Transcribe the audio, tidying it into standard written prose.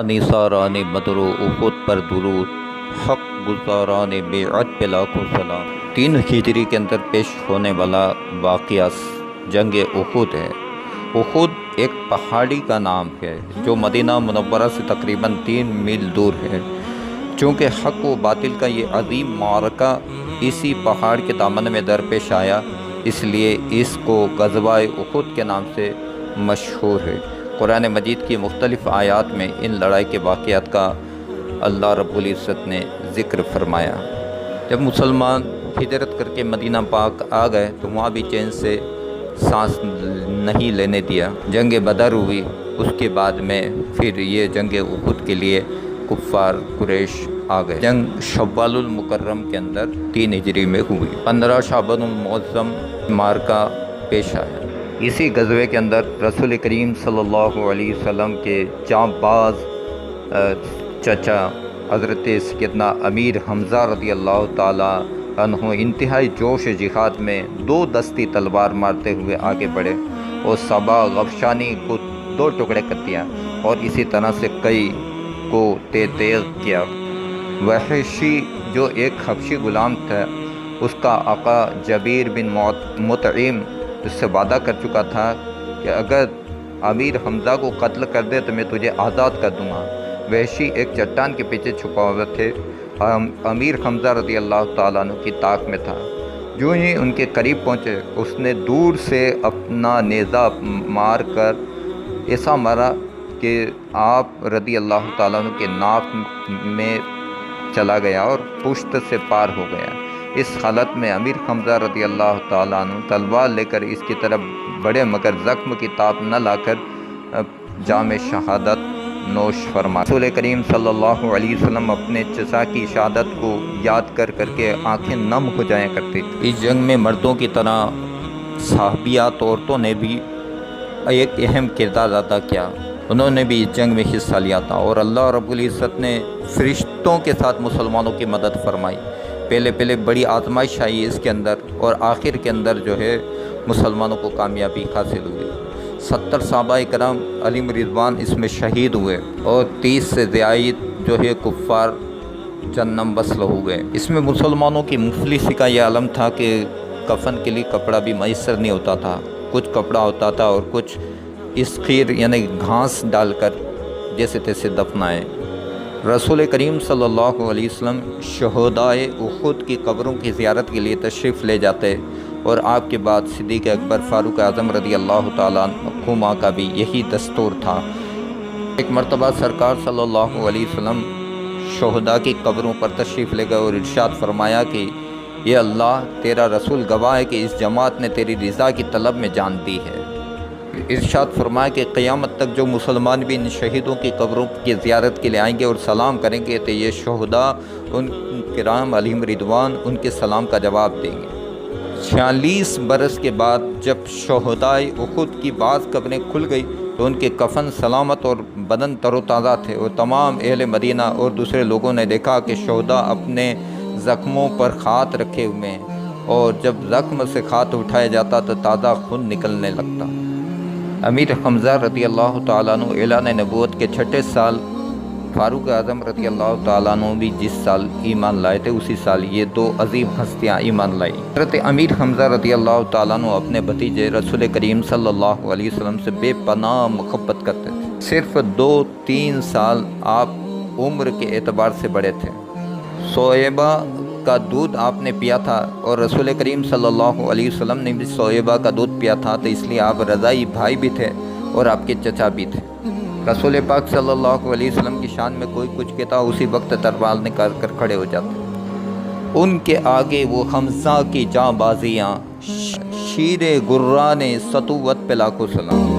निसारान बदर उहुद पर दुरूद हक गुजारान बेअत पे लाखों सलाम। 3 हिजरी के अंदर पेश होने वाला वाक़या जंग उहुद है। उहुद एक पहाड़ी का नाम है जो मदीना मुनव्वरा से तकरीबन 3 मील दूर है। चूँकि हक़ व बातिल का ये अजीम मारका इसी पहाड़ के दामन में दरपेश आया, इसलिए इसको ग़ज़वा-ए उहुद के नाम से मशहूर है। कुरान मजीद की मुख्तलिफ़ आयात में इन लड़ाई के वाक़यात का अल्लाह रब्बुल इज़्ज़त ने ज़िक्र फरमाया। जब मुसलमान हिजरत करके मदीना पाक आ गए तो वहाँ भी चैन से सांस नहीं लेने दिया। जंग बदर हुई, उसके बाद में फिर ये जंग उहुद के लिए कुफ़ार कुरैश आ गए। जंग शव्वालुल मुकर्रम के अंदर 3 हिजरी में हुई। 15 शाबानुल मुअज़्ज़म मारका पेश आया। इसी गज़वे के अंदर रसूल करीम सल्लल्लाहु अलैहि वसल्लम के जांबाज चचा हज़रत सैयदना अमीर हमज़ा रज़ियल्लाहु ताला अन्हु इंतहाई जोश जिहाद में 2 दस्ती तलवार मारते हुए आगे बढ़े और सबा गफशानी को 2 टुकड़े कर दिया और इसी तरह से कई को तेज़ किया। वहशी जो एक हबशी गुलाम था, उसका आका जबीर बिन मुतइम उससे वादा कर चुका था कि अगर अमीर हमज़ा को कत्ल कर दे तो मैं तुझे आज़ाद कर दूँगा। वहशी एक चट्टान के पीछे छुपा हुआ थे। अमीर हमज़ा रज़ियल्लाहु ताला अन्हु की ताक में था। जो ही उनके करीब पहुँचे, उसने दूर से अपना नेज़ा मार कर ऐसा मारा कि आप रज़ियल्लाहु ताला अन्हु के नाक में चला गया और पुश्त से पार हो गया। इस हालत में अमीर हमज़ा रज़ियल्लाहु ताला अन्हु तलवार लेकर इसकी तरफ बढ़े, मगर ज़ख्म की ताप न लाकर जाम शहादत नोश फरमा। रसूल करीम सल्लल्लाहु अलैहि वसल्लम अपने चचा की शहादत को याद कर करके आंखें नम हो जाया करती थी। इस जंग में मर्दों की तरह साहबियात औरतों ने भी एक अहम किरदार अदा किया। उन्होंने भी इस जंग में हिस्सा लिया था और अल्लाह रब्बुल इज़्ज़त ने फरिश्तों के साथ मुसलमानों की मदद फरमाई। पहले बड़ी आजमाइश आई इसके अंदर और आखिर के अंदर जो है मुसलमानों को कामयाबी हासिल हुई। 70 सहाबाए कराम अलीम रिज़वान इसमें शहीद हुए और 30 से ज़ायद जो है कुफ़ार जन्नम बसल हो गए। इसमें मुसलमानों की मुफलिसी का यह आलम था कि कफन के लिए कपड़ा भी मैसर नहीं होता था। कुछ कपड़ा होता था और कुछ इसखीर यानी घास डालकर जैसे तैसे दफनाए। रसूल करीम सल्लल्लाहु अलैहि वसल्लम शहदाए उहुद की कब्रों की ज़ियारत के लिए तशरीफ़ ले जाते और आपके बाद सिद्दीक़ अकबर फ़ारूक आज़म रज़ियल्लाहु ताला अन्हुमा का भी यही दस्तूर था। एक मरतबा सरकार सल्लल्लाहु अलैहि वसल्लम शहदा की कब्रों पर तशरीफ़ ले गए और इरशाद फरमाया कि ये अल्लाह तेरा रसूल गवाह है कि इस जमात ने तेरी रज़ा की तलब में जान दी है। इरशाद फरमाया कि क़यामत तक जो मुसलमान भी इन शहीदों की कब्रों की ज़ियारत के लिए आएंगे और सलाम करेंगे तो ये शहदा उन किराम अलीम रिदवान उनके सलाम का जवाब देंगे। 46 बरस के बाद जब शहदाए उहुद की बाज़ कब्रें खुल गई तो उनके कफन सलामत और बदन तरोताज़ा थे और तमाम अहले मदीना और दूसरे लोगों ने देखा कि शहदा अपने ज़ख्मों पर खात रखे हुए हैं और जब ज़ख्म से खात उठाया जाता तो ताज़ा खून निकलने लगता। अमीर हमज़ा रज़ियल्लाहु ताला अन्हु ऐलान नबूवत के 6ठे साल फ़ारूक आज़म रज़ियल्लाहु ताला अन्हु भी जिस साल ईमान लाए थे उसी साल ये 2 अजीम हस्तियाँ ईमान लाई। हज़रत अमीर हमज़ा रज़ियल्लाहु ताला अन्हु अपने भतीजे रसूल करीम सल्लल्लाहु अलैहि वसल्लम से बेपनाह मोहब्बत करते थे। सिर्फ 2-3 साल आप उम्र के एतबार से बड़े थे। सोएबा का दूध आपने पिया था और रसूल करीम सल्लल्लाहु अलैहि वसल्लम ने भी सोएबा का दूध पिया था, तो इसलिए आप रज़ाई भाई भी थे और आपके चचा भी थे। रसूल पाक सल्लल्लाहु अलैहि वसल्लम की शान में कोई कुछ कहता उसी वक्त तलवार निकाल कर खड़े हो जाते। उनके आगे वो हमज़ा की जांबाजियाँ शीरे गुर्राने सतुवत पे लाखों सलाम।